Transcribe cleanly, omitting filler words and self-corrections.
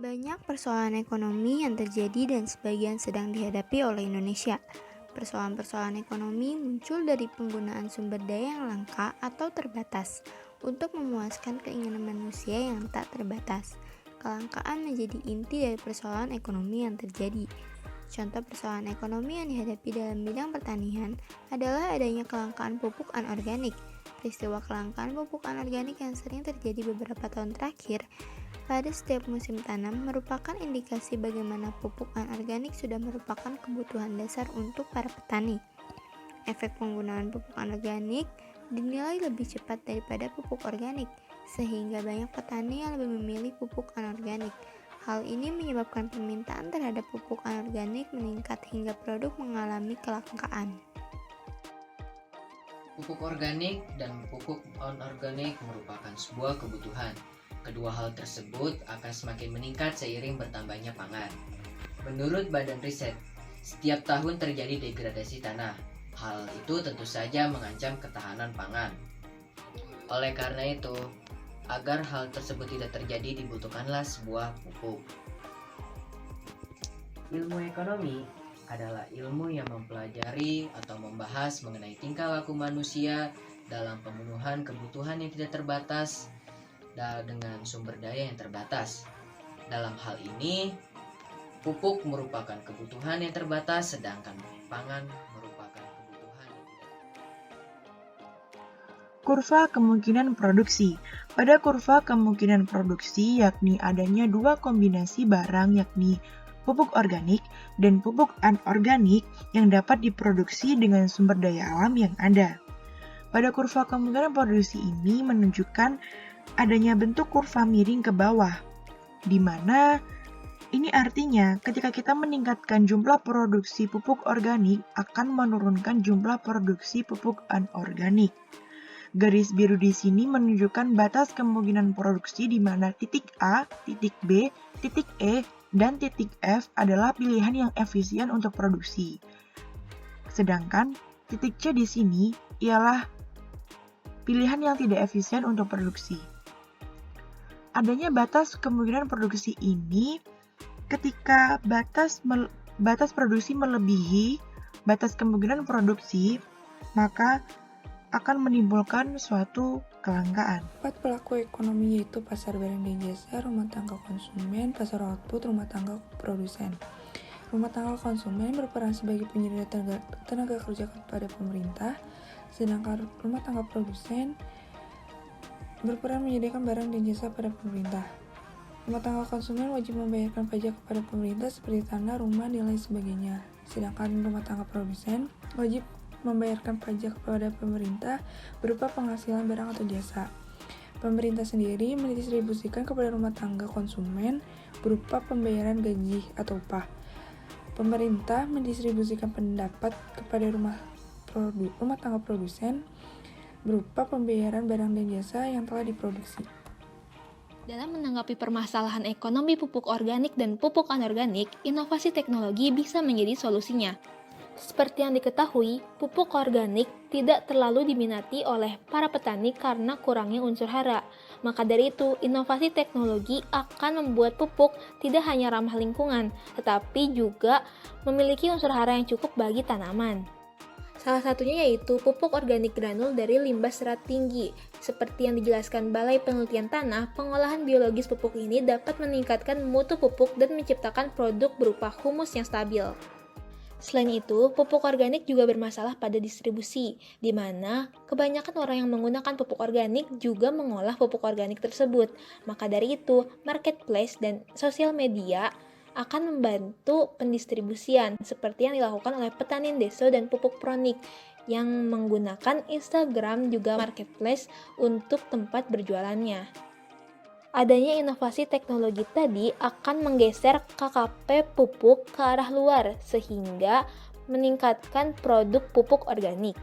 Banyak persoalan ekonomi yang terjadi dan sebagian sedang dihadapi oleh Indonesia. Persoalan-persoalan ekonomi muncul dari penggunaan sumber daya yang langka atau terbatas untuk memuaskan keinginan manusia yang tak terbatas. Kelangkaan menjadi inti dari persoalan ekonomi yang terjadi. Contoh persoalan ekonomi yang dihadapi dalam bidang pertanian adalah adanya kelangkaan pupuk anorganik. Peristiwa kelangkaan pupuk anorganik yang sering terjadi beberapa tahun terakhir pada setiap musim tanam merupakan indikasi bagaimana pupuk anorganik sudah merupakan kebutuhan dasar untuk para petani. Efek penggunaan pupuk anorganik dinilai lebih cepat daripada pupuk organik, sehingga banyak petani yang lebih memilih pupuk anorganik. Hal ini menyebabkan permintaan terhadap pupuk anorganik meningkat hingga produk mengalami kelangkaan. Pupuk organik dan pupuk anorganik merupakan sebuah kebutuhan. Kedua hal tersebut akan semakin meningkat seiring bertambahnya pangan. Menurut Badan Riset, setiap tahun terjadi degradasi tanah. Hal itu tentu saja mengancam ketahanan pangan. Oleh karena itu, agar hal tersebut tidak terjadi dibutuhkanlah sebuah pupuk. Ilmu ekonomi adalah ilmu yang mempelajari atau membahas mengenai tingkah laku manusia dalam pemenuhan kebutuhan yang tidak terbatas dengan sumber daya yang terbatas. Dalam hal ini, pupuk merupakan kebutuhan yang terbatas, sedangkan pangan merupakan kebutuhan yang tidak terbatas. Kurva kemungkinan produksi. Pada kurva kemungkinan produksi, yakni adanya dua kombinasi barang, yakni pupuk organik dan pupuk anorganik yang dapat diproduksi dengan sumber daya alam yang ada. Pada kurva kemungkinan produksi ini menunjukkan adanya bentuk kurva miring ke bawah, di mana ini artinya ketika kita meningkatkan jumlah produksi pupuk organik akan menurunkan jumlah produksi pupuk anorganik. Garis biru di sini menunjukkan batas kemungkinan produksi di mana titik A, titik B, titik E, dan titik F adalah pilihan yang efisien untuk produksi. Sedangkan titik C di sini ialah pilihan yang tidak efisien untuk produksi. Adanya batas kemungkinan produksi ini ketika batas produksi melebihi batas kemungkinan produksi, maka akan menimbulkan suatu kelangkaan. 4 pelaku ekonomi yaitu pasar barang dan jasa, rumah tangga konsumen, pasar output, rumah tangga produsen. Rumah tangga konsumen berperan sebagai penyedia tenaga kerja kepada pemerintah, sedangkan rumah tangga produsen berperan menyediakan barang dan jasa pada pemerintah. Rumah tangga konsumen wajib membayarkan pajak kepada pemerintah seperti tanah, rumah, dan lain sebagainya. Sedangkan rumah tangga produsen wajib membayarkan pajak kepada pemerintah berupa penghasilan barang atau jasa. Pemerintah sendiri mendistribusikan kepada rumah tangga konsumen berupa pembayaran gaji atau upah. Pemerintah mendistribusikan pendapat kepada rumah tangga produsen berupa pembayaran barang dan jasa yang telah diproduksi. Dalam menanggapi permasalahan ekonomi pupuk organik dan pupuk anorganik, inovasi teknologi bisa menjadi solusinya. Seperti yang diketahui, pupuk organik tidak terlalu diminati oleh para petani karena kurangnya unsur hara. Maka dari itu, inovasi teknologi akan membuat pupuk tidak hanya ramah lingkungan, tetapi juga memiliki unsur hara yang cukup bagi tanaman. Salah satunya yaitu pupuk organik granul dari limbah serat tinggi. Seperti yang dijelaskan Balai Penelitian Tanah, pengolahan biologis pupuk ini dapat meningkatkan mutu pupuk dan menciptakan produk berupa humus yang stabil. Selain itu, pupuk organik juga bermasalah pada distribusi, di mana kebanyakan orang yang menggunakan pupuk organik juga mengolah pupuk organik tersebut. Maka dari itu, marketplace dan sosial media akan membantu pendistribusian, seperti yang dilakukan oleh petani Deso dan Pupuk Pronik, yang menggunakan Instagram juga marketplace untuk tempat berjualannya. Adanya inovasi teknologi tadi akan menggeser KKP pupuk ke arah luar, sehingga meningkatkan produk pupuk organik.